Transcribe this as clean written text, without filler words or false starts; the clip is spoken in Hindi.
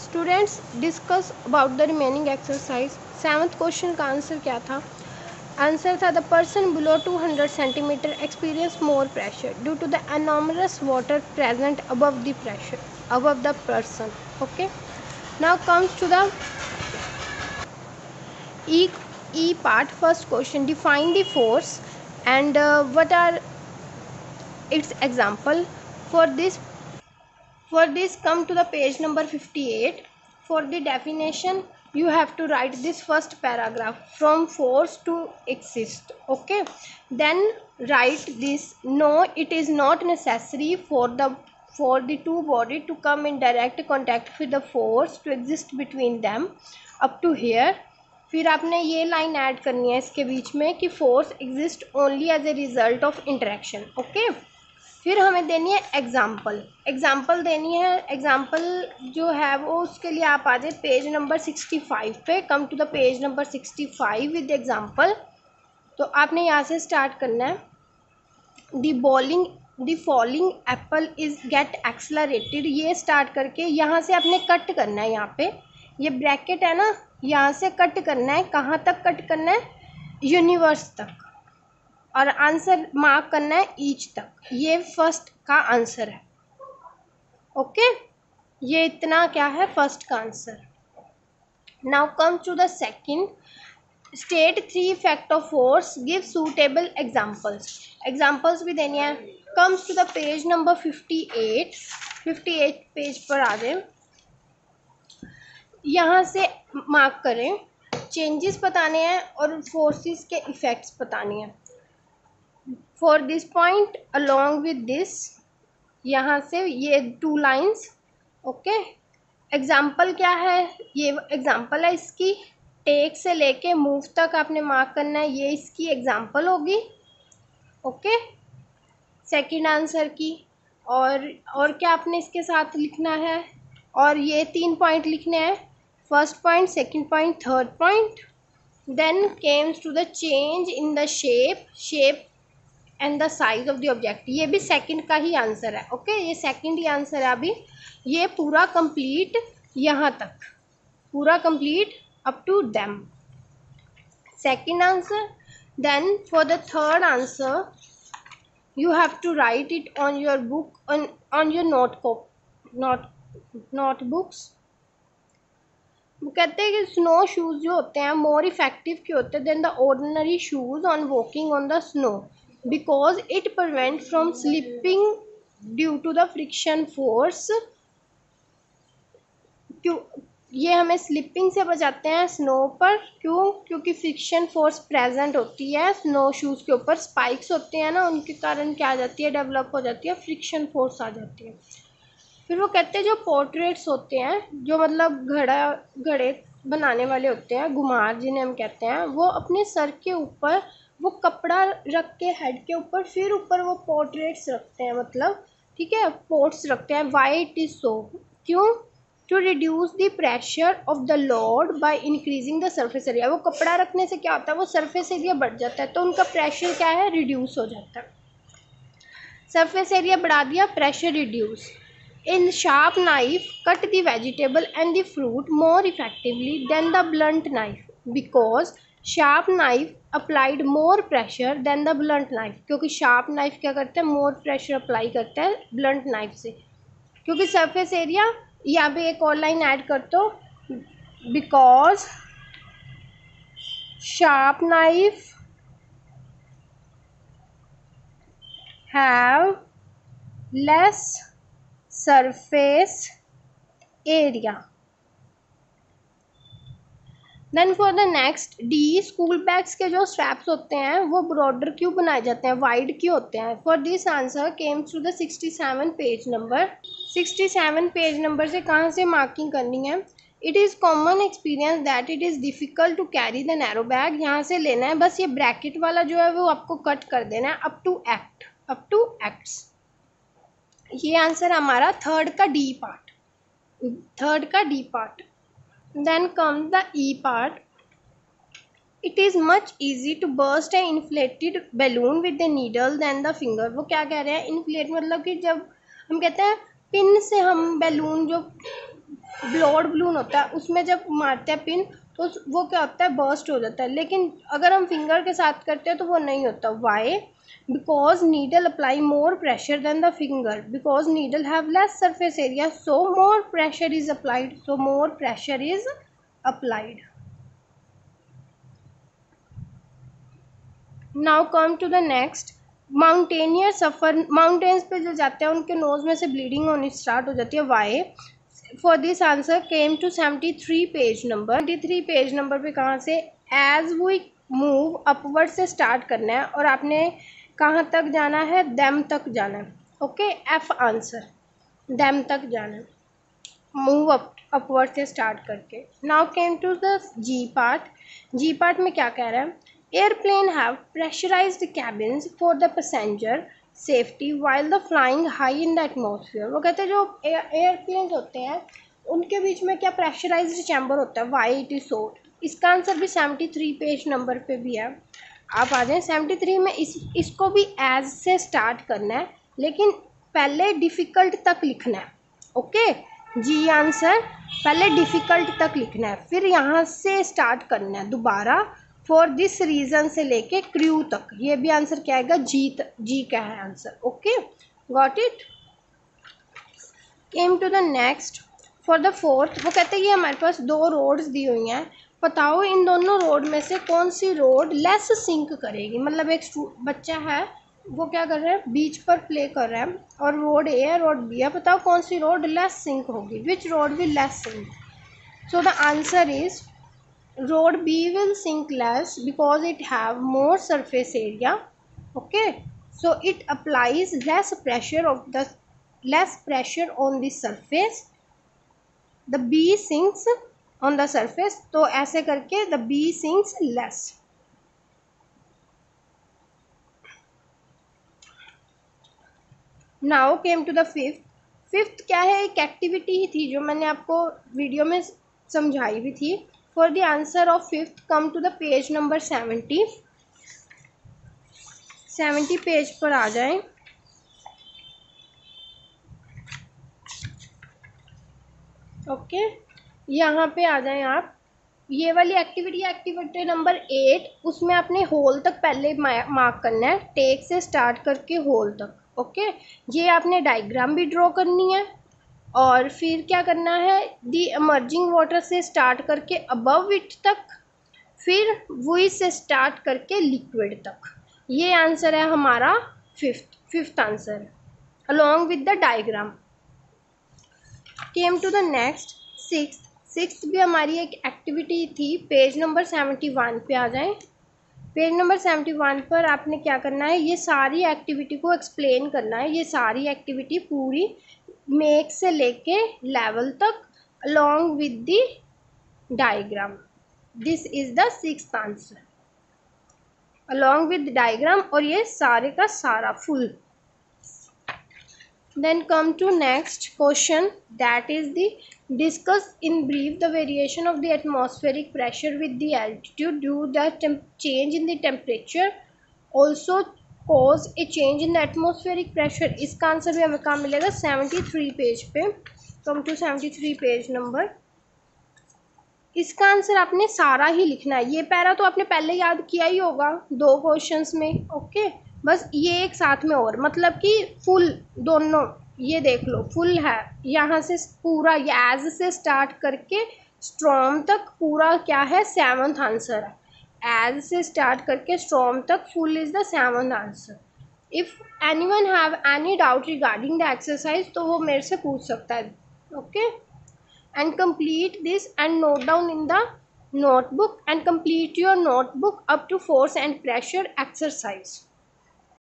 Students discuss about the remaining exercise. 7th question का आंसर क्या था? आंसर था the person below 200 centimetre experience more pressure due to the enormous water present above the pressure above the person. Okay, now comes to the E part. First question, define the force and what are its example. For this come to the page number 58. For the definition you have to write this first paragraph, from force to exist. Okay, then write this: no, it is not necessary for the two body to come in direct contact with the force to exist between them. up to here. फिर आपने ये लाइन ऐड करनी है इसके बीच में कि force exist only as a result of interaction. Okay, फिर हमें देनी है एग्जाम्पल देनी है। एग्जाम्पल जो है वो उसके लिए आप आ जाए पेज नंबर 65 पे। Come to the page number 65 with example. तो आपने यहाँ से स्टार्ट करना है। The falling apple is get accelerated, ये स्टार्ट करके यहाँ से आपने कट करना है। यहाँ पे ये ब्रैकेट है ना, यहाँ से कट करना है। कहाँ तक कट करना है? यूनिवर्स तक। और आंसर मार्क करना है ईच तक। ये फर्स्ट का आंसर है। ओके, ये इतना क्या है फर्स्ट का answer. Now come to the second. State 3 effect of force, give suitable examples भी देनी है। Comes to the page number 58 page पर आ जाए। यहाँ से मार्क करें, चेंजेस बताने हैं और फोर्सेस के इफ़ेक्ट्स बताने हैं। For this point along with this, यहाँ से ये 2 लाइंस। ओके, एग्जाम्पल क्या है? ये एग्जाम्पल है इसकी। टेक से लेके मूव तक आपने मार्क करना है, ये इसकी एग्जाम्पल होगी। ओके, सेकंड आंसर की। और क्या आपने इसके साथ लिखना है? और ये 3 पॉइंट लिखने हैं। First point, second point, third point. Then comes to the change in the shape and the size of the object. ये भी सेकंड का ही आंसर है। ओके, ये सेकंड ही आंसर है। अभी ये पूरा कंप्लीट, यहाँ तक पूरा complete up to them. Second answer. Then for the third answer you have to write it on your book, on your notebooks। वो कहते हैं कि स्नो शूज़ जो होते हैं मोर इफेक्टिव क्यों होते हैं than the ordinary shoes on walking on the snow, because it prevent from slipping due to the friction force. क्यों ये हमें स्लिपिंग से बचाते हैं स्नो पर? क्यों? क्योंकि फ्रिक्शन फोर्स प्रेजेंट होती है स्नो शूज़ के ऊपर। स्पाइक्स होते हैं ना, उनके कारण क्या आ जाती है? डेवलप हो जाती है, फ्रिक्शन फोर्स आ जाती है। फिर वो कहते हैं जो पोर्ट्रेट्स होते हैं, जो मतलब घड़े बनाने वाले होते हैं, घुमार जिन्हें हम कहते हैं, वो अपने सर के ऊपर वो कपड़ा रख के हेड के ऊपर, फिर ऊपर वो पोर्ट्रेट्स रखते हैं, मतलब ठीक है, पोर्ट्स रखते हैं। Why it is so? क्यों? To reduce the pressure of the load by increasing the surface area. वो कपड़ा रखने से क्या होता है? वो सरफेस एरिया बढ़ जाता है, तो उनका प्रेशर क्या है? रिड्यूस हो जाता है। सरफेस एरिया बढ़ा दिया, pressure reduce. In sharp knife, cut the vegetable and the fruit more effectively than the blunt knife, because sharp knife applied more pressure than the blunt knife। क्योंकि sharp knife क्या करता है? more pressure apply करता है blunt knife से। क्योंकि surface area, यहाँ पे एक और लाइन ऐड कर दो, because sharp knife have less surface area. Then for the next D, school bags के जो स्ट्रैप्स होते हैं वो ब्रॉडर क्यों बनाए जाते हैं? वाइड क्यों होते हैं? For this answer comes to the 67 page number. 67 page number से कहाँ से मार्किंग करनी है? It is common experience that it is difficult to carry the narrow bag. यहाँ से लेना है, बस ये ब्रैकेट वाला जो है वो आपको कट कर देना है। Up to acts. ये आंसर हमारा थर्ड का D part. Then comes the E part. It is much easy to burst a inflated balloon with the needle than the finger. वो क्या कह रहे हैं? इन्फ्लेट मतलब कि जब हम कहते हैं पिन से हम बैलून जो ब्लड बलून होता है, उसमें जब मारते हैं पिन तो वो क्या होता है, बर्स्ट हो जाता है। लेकिन अगर हम फिंगर के साथ करते हैं तो वो नहीं होता। Why? Because needle apply more pressure than the finger, because needle have less surface area, so more pressure is applied, so more pressure is applied. Now come to the next. Mountaineer suffer, mountains पे जो जाते हैं उनके नोज़ में से ब्लीडिंग होनी स्टार्ट हो जाती है। Why? For this answer came to 73 page number. 73 page number पे कहाँ से? एज वी मूव अपवर्ड से स्टार्ट करना है और आपने कहाँ तक जाना है? दैम तक जाना है। ओके, एफ आंसर, दैम तक जाना है मूव अपवर्ड से स्टार्ट करके। Now came to the G part. G part में क्या कह रहा है? Airplane have pressurised cabins for the passenger safety while the flying high in the atmosphere. वो कहते हैं जो एयरप्लेन होते हैं उनके बीच में क्या प्रेशराइज्ड चैम्बर होता है। Why it is so? इसका आंसर भी 73 पेज नंबर पे भी है। आप आ जाएं 73 में। इसको भी एज से स्टार्ट करना है, लेकिन पहले डिफ़िकल्ट तक लिखना है। ओके, जी आंसर पहले डिफ़िकल्ट तक लिखना है, फिर यहाँ से स्टार्ट करना है दोबारा। फॉर दिस रीज़न से लेके क्रू तक, ये भी आंसर क्या आएगा? जी का है answer. Okay, got it. Came to the next for the fourth. वो कहते हैं ये हमारे पास दो रोड्स दी हुई हैं, बताओ इन दोनों रोड में से कौन सी रोड लेस सिंक करेगी। मतलब एक बच्चा है, वो क्या कर रहा है? बीच पर प्ले कर रहा है और रोड ए है, रोड बी है, बताओ कौन सी रोड लेस सिंक होगी। Which road will less sink? So the answer is road B will sink less because it have more surface area. Okay, so it applies less pressure on the surface. The B sinks on the surface, तो ऐसे करके the B sinks less. Now came to the fifth. Fifth क्या है? एक एक्टिविटी ही थी जो मैंने आपको वीडियो में समझाई भी थी। For the answer of fifth, come to the page number 70. 70 page पर आ जाएं। ओके, यहाँ पे आ जाएं आप। ये वाली एक्टिविटी नंबर 8, उसमें आपने होल तक पहले मार्क करना है, टेक से स्टार्ट करके होल तक। ओके, ये आपने डायग्राम भी ड्रॉ करनी है और फिर क्या करना है? दी इमर्जिंग वाटर से स्टार्ट करके अबव इट तक, फिर वही से स्टार्ट करके लिक्विड तक। ये आंसर है हमारा fifth answer along with the diagram. Came to the next sixth भी हमारी एक एक्टिविटी थी। पेज नंबर 71 पे आ जाएं। पेज नंबर 71 पर आपने क्या करना है? ये सारी एक्टिविटी को एक्सप्लेन करना है। ये सारी एक्टिविटी पूरी मेक से लेके लेवल तक along with the diagram. This is the sixth answer along with diagram, और ये सारे का सारा full. Then come to next question, that is the discuss in brief the variation of the atmospheric pressure with the altitude due the change in the temperature also cause a change in the atmospheric pressure। इसका आंसर भी हमें कहाँ मिलेगा? 73 पेज पे। come to 73 page number. इसका आंसर आपने सारा ही लिखना है। ये पैरा तो आपने पहले याद किया ही होगा 2 क्वेश्चंस में। ओके, बस ये एक साथ में और, मतलब कि फुल दोनों, ये देख लो फुल है। यहाँ से पूरा ये एज से स्टार्ट करके स्ट्रॉम तक पूरा क्या है? 7th आंसर है। एज से स्टार्ट करके स्ट्रॉम तक full is the 7th answer. If anyone have any doubt regarding the exercise तो वो मेरे से पूछ सकता है। Okay, and complete this and note down in the notebook and complete your notebook up to force and pressure exercise.